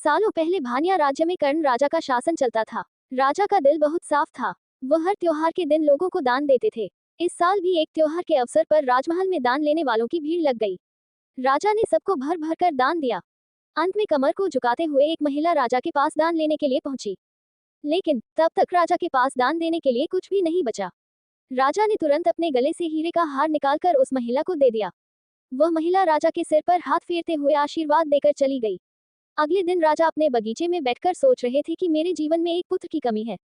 सालों पहले भानिया राज्य में कर्ण राजा का शासन चलता था। राजा का दिल बहुत साफ था। वह हर त्योहार के दिन लोगों को दान देते थे। इस साल भी एक त्योहार के अवसर पर राजमहल में दान लेने वालों की भीड़ लग गई। राजा ने सबको भर भर कर दान दिया। अंत में कमर को झुकाते हुए एक महिला राजा के पास दान लेने के लिए पहुंची। लेकिन तब तक राजा के पास दान देने के लिए कुछ भी नहीं बचा। राजा ने तुरंत अपने गले से हीरे का हार निकालकर उस महिला को दे दिया। वह महिला राजा के सिर पर हाथ फेरते हुए आशीर्वाद देकर चली गई। अगले दिन राजा अपने बगीचे में बैठकर सोच रहे थे कि मेरे जीवन में एक पुत्र की कमी है।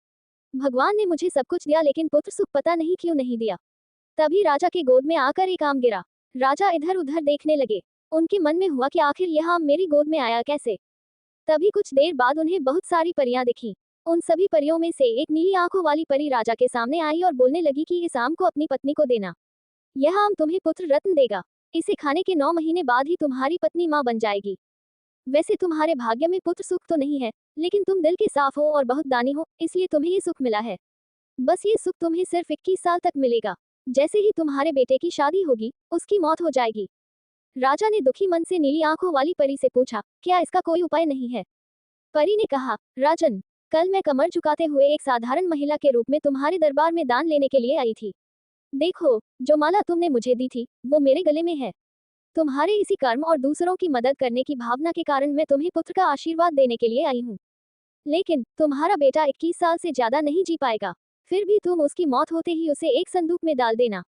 भगवान ने मुझे सब कुछ दिया लेकिन पुत्र सुख पता नहीं क्यों नहीं दिया। तभी राजा के गोद में आकर एक आम गिरा। राजा इधर उधर देखने लगे। उनके मन में हुआ कि आखिर यह आम मेरी गोद में आया कैसे। तभी कुछ देर बाद उन्हें बहुत सारी परियां दिखीं। उन सभी परियों में से एक नीली आंखों वाली परी राजा के सामने आई और बोलने लगी कि इस आम को अपनी पत्नी को देना। यह आम तुम्हें पुत्र रत्न देगा। इसे खाने के 9 महीने बाद ही तुम्हारी पत्नी मां बन जाएगी। वैसे तुम्हारे भाग्य में पुत्र सुख तो नहीं है, लेकिन तुम दिल के साफ हो और बहुत दानी हो, इसलिए तुम्हें ये सुख मिला है। बस ये सुख तुम्हें सिर्फ 21 साल तक मिलेगा। जैसे ही तुम्हारे बेटे की शादी होगी, उसकी मौत हो जाएगी। राजा ने दुखी मन से नीली आंखों वाली परी से पूछा, क्या इसका कोई उपाय नहीं है? परी ने कहा, राजन, कल मैं कमर झुकाते हुए एक साधारण महिला के रूप में तुम्हारे दरबार में दान लेने के लिए आई थी। देखो, जो माला तुमने मुझे दी थी, वो मेरे गले में है। तुम्हारे इसी कर्म और दूसरों की मदद करने की भावना के कारण मैं तुम्हें पुत्र का आशीर्वाद देने के लिए आई हूँ। लेकिन तुम्हारा बेटा 21 साल से ज्यादा नहीं जी पाएगा। फिर भी तुम उसकी मौत होते ही उसे एक संदूक में डाल देना।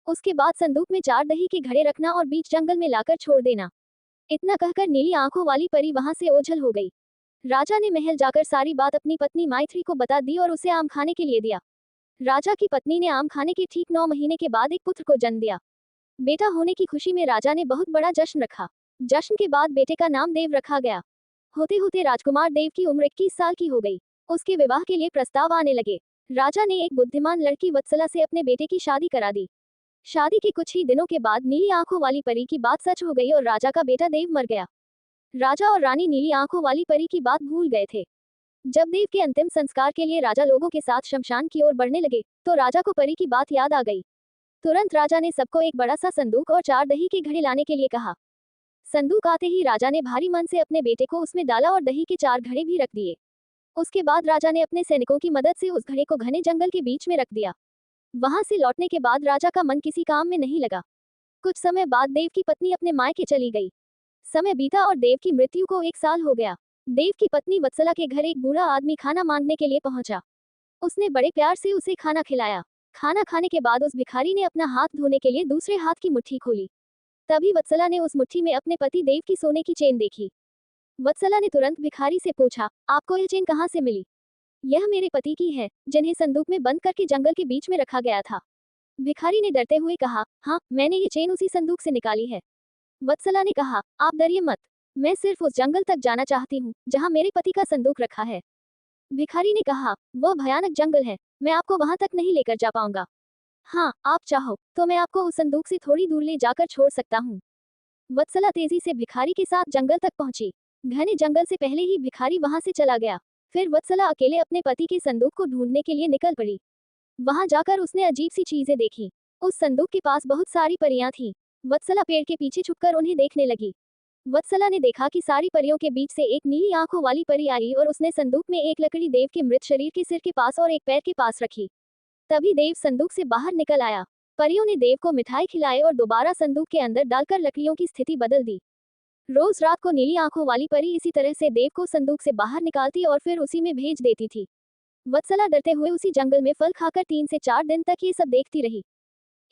उसके बाद संदूक में 4 दही के घड़े रखना और बीच जंगल में लाकर छोड़ देना। इतना कहकर नीली आंखों वाली परी वहां से ओझल हो गई। राजा ने महल जाकर सारी बात अपनी पत्नी मैथिली को बता दी और उसे आम खाने के लिए दिया। राजा की पत्नी ने आम खाने के ठीक 9 महीने के बाद एक पुत्र को जन्म दिया। बेटा होने की खुशी में राजा ने बहुत बड़ा जश्न रखा। जश्न के बाद बेटे का नाम देव रखा गया। होते होते राजकुमार देव की उम्र 21 साल की हो गई। उसके विवाह के लिए प्रस्ताव आने लगे। राजा ने एक बुद्धिमान लड़की वत्सला से अपने बेटे की शादी करा दी। शादी के कुछ ही दिनों के बाद नीली आंखों वाली परी की बात सच हो गई और राजा का बेटा देव मर गया। राजा और रानी नीली आंखों वाली परी की बात भूल गए थे। जब देव के अंतिम संस्कार के लिए राजा लोगों के साथ शमशान की ओर बढ़ने लगे, तो राजा को परी की बात याद आ गई। तुरंत राजा ने सबको एक बड़ा सा संदूक और 4 दही के घड़े लाने के लिए कहा। संदूक आते ही राजा ने भारी मन से अपने बेटे को उसमें डाला और दही के 4 घड़े भी रख दिए। उसके बाद राजा ने अपने सैनिकों की मदद से उस घड़े को घने जंगल के बीच में रख दिया। वहां से लौटने के बाद राजा का मन किसी काम में नहीं लगा। कुछ समय बाद देव की पत्नी अपने मायके चली गई। समय बीता और देव की मृत्यु को 1 साल हो गया। देव की पत्नी वत्सला के घर एक बूढ़ा आदमी खाना मांगने के लिए पहुंचा। उसने बड़े प्यार से उसे खाना खिलाया। खाना खाने के बाद उस भिखारी ने अपना हाथ धोने के लिए दूसरे हाथ की मुट्ठी खोली। तभी वत्सला ने उस मुट्ठी में अपने पति देव की सोने की चेन देखी। वत्सला ने तुरंत भिखारी से पूछा, आपको यह चेन कहाँ से मिली? यह मेरे पति की है, जिन्हें संदूक में बंद करके जंगल के बीच में रखा गया था। भिखारी ने डरते हुए कहा, हाँ, मैंने ये चेन उसी संदूक से निकाली है। वत्सला ने कहा, आप डरिए मत, मैं सिर्फ उस जंगल तक जाना चाहती हूँ जहाँ मेरे पति का संदूक रखा है। भिखारी ने कहा, वह भयानक जंगल है, मैं आपको वहां तक नहीं लेकर जा पाऊंगा। हाँ, आप चाहो तो मैं आपको उस संदूक से थोड़ी दूर ले जाकर छोड़ सकता हूँ। वत्सला तेजी से भिखारी के साथ जंगल तक पहुंची। घने जंगल से पहले ही भिखारी वहां से चला गया। फिर वत्सला अकेले अपने पति के संदूक को ढूंढने के लिए निकल पड़ी। वहां जाकर उसने अजीब सी चीजें देखी। उस संदूक के पास बहुत सारी परियां थीं। वत्सला पेड़ के पीछे छुपकर उन्हें देखने लगी। वत्सला ने देखा कि सारी परियों के बीच से एक नीली आंखों वाली परी आई और उसने संदूक में एक लकड़ी देव के मृत शरीर के सिर के पास और एक पैर के पास रखी। तभी देव संदूक से बाहर निकल आया। परियों ने देव को मिठाई खिलाई और दोबारा संदूक के अंदर डालकर लकड़ियों की स्थिति बदल दी। रोज रात को नीली आंखों वाली परी इसी तरह से देव को संदूक से बाहर निकालती और फिर उसी में भेज देती थी। वत्सला डरते हुए उसी जंगल में फल खाकर 3 से 4 दिन तक ये सब देखती रही।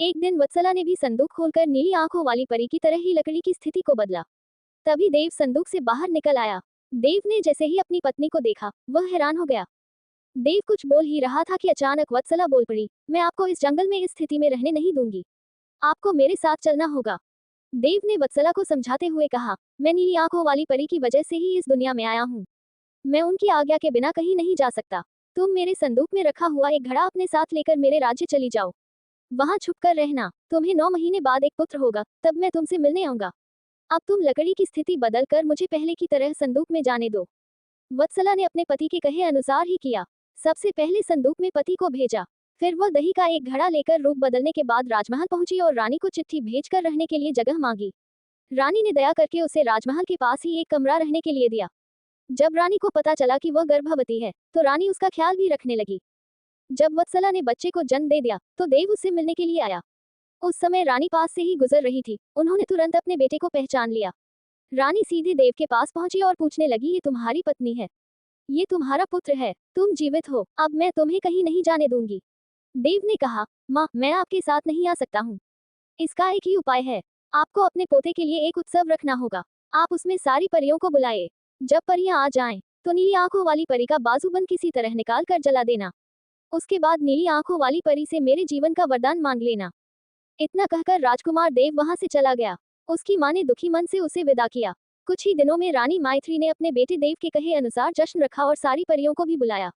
एक दिन वत्सला ने भी संदूक खोलकर नीली आंखों वाली परी की तरह ही लकड़ी की स्थिति को बदला। तभी देव संदूक से बाहर निकल आया। देव ने जैसे ही अपनी पत्नी को देखा, वह हैरान हो गया। देव कुछ बोल ही रहा था कि अचानक वत्सला बोल पड़ी, मैं आपको इस जंगल में इस स्थिति में रहने नहीं दूंगी। आपको मेरे साथ चलना होगा। देव ने वत्सला को समझाते हुए कहा, मैं नीली आंखों वाली परी की वजह से ही इस दुनिया में आया हूँ। मैं उनकी आज्ञा के बिना कहीं नहीं जा सकता। तुम मेरे संदूक में रखा हुआ एक घड़ा अपने साथ लेकर मेरे राज्य चली जाओ। वहां छुपकर रहना। तुम्हें 9 महीने बाद एक पुत्र होगा, तब मैं तुमसे मिलने आऊंगा। अब तुम लकड़ी की स्थिति बदलकर मुझे पहले की तरह संदूक में जाने दो। वत्सला ने अपने पति के कहे अनुसार ही किया। सबसे पहले संदूक में पति को भेजा। फिर वह दही का एक घड़ा लेकर रूप बदलने के बाद राजमहल पहुंची और रानी को चिट्ठी भेजकर रहने के लिए जगह मांगी। रानी ने दया करके उसे राजमहल के पास ही एक कमरा रहने के लिए दिया। जब रानी को पता चला कि वह गर्भवती है, तो रानी उसका ख्याल भी रखने लगी। जब वत्सला ने बच्चे को जन्म दे दिया, तो देव उससे मिलने के लिए आया। उस समय रानी पास से ही गुजर रही थी, उन्होंने तुरंत अपने बेटे को पहचान लिया। रानी सीधे देव के पास पहुंची और पूछने लगी, ये तुम्हारी पत्नी है, ये तुम्हारा पुत्र है, तुम जीवित हो, अब मैं तुम्हें कहीं नहीं जाने दूंगी। देव ने कहा, माँ, मैं आपके साथ नहीं आ सकता हूँ। इसका एक ही उपाय है, आपको अपने पोते के लिए एक उत्सव रखना होगा। आप उसमें सारी परियों को बुलाए। जब परियां आ जाएं, तो नीली आंखों वाली परी का बाजूबंद किसी तरह निकाल कर जला देना। उसके बाद नीली आंखों वाली परी से मेरे जीवन का वरदान मांग लेना। इतना कहकर राजकुमार देव वहां से चला गया। उसकी मां ने दुखी मन से उसे विदा किया। कुछ ही दिनों में रानी माइत्री ने अपने बेटे देव के कहे अनुसार जश्न रखा और सारी परियों को भी बुलाया।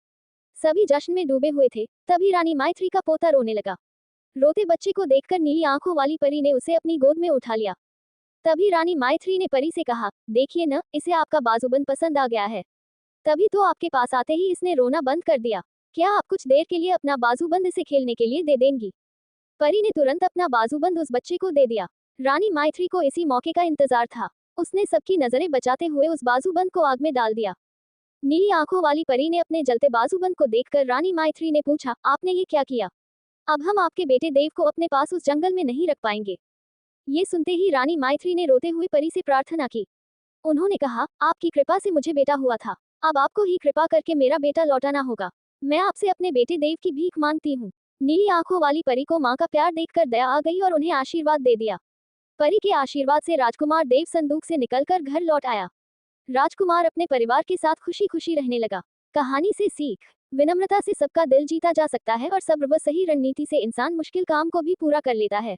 सभी जश्न में डूबे हुए थे, तभी रानी माइत्री का पोता रोने लगा। रोते बच्चे को देखकर नीली आंखों वाली परी ने उसे अपनी गोद में उठा लिया। तभी रानी माइत्री ने परी से कहा, देखिए न, इसे आपका बाजूबंद पसंद आ गया है। तभी तो आपके पास आते ही इसने रोना बंद कर दिया। क्या आप कुछ देर के लिए अपना बाजूबंद इसे खेलने के लिए दे देंगी? परी ने तुरंत अपना बाजूबंद उस बच्चे को दे दिया। रानी माइत्री को इसी मौके का इंतजार था। उसने सबकी नजरें बचाते हुए उस बाजूबंद को आग में डाल दिया। नीली आंखों वाली परी ने अपने जलते बाजूबंद को देखकर रानी माइत्री ने पूछा, आपने ये क्या किया? अब हम आपके बेटे देव को अपने पास उस जंगल में नहीं रख पाएंगे। ये सुनते ही रानी माइत्री ने रोते हुए परी से प्रार्थना की। उन्होंने कहा, आपकी कृपा से मुझे बेटा हुआ था, अब आपको ही कृपा करके मेरा बेटा लौटाना होगा। मैं आपसे अपने बेटे देव की भीख मांगती हूँ। नीली आंखों वाली परी को माँ का प्यार देखकर दया आ गई और उन्हें आशीर्वाद दे दिया। परी के आशीर्वाद से राजकुमार देव संदूक से निकलकर घर लौट आया। राजकुमार अपने परिवार के साथ खुशी खुशी रहने लगा। कहानी से सीख, विनम्रता से सबका दिल जीता जा सकता है और सब्र व सही रणनीति से इंसान मुश्किल काम को भी पूरा कर लेता है।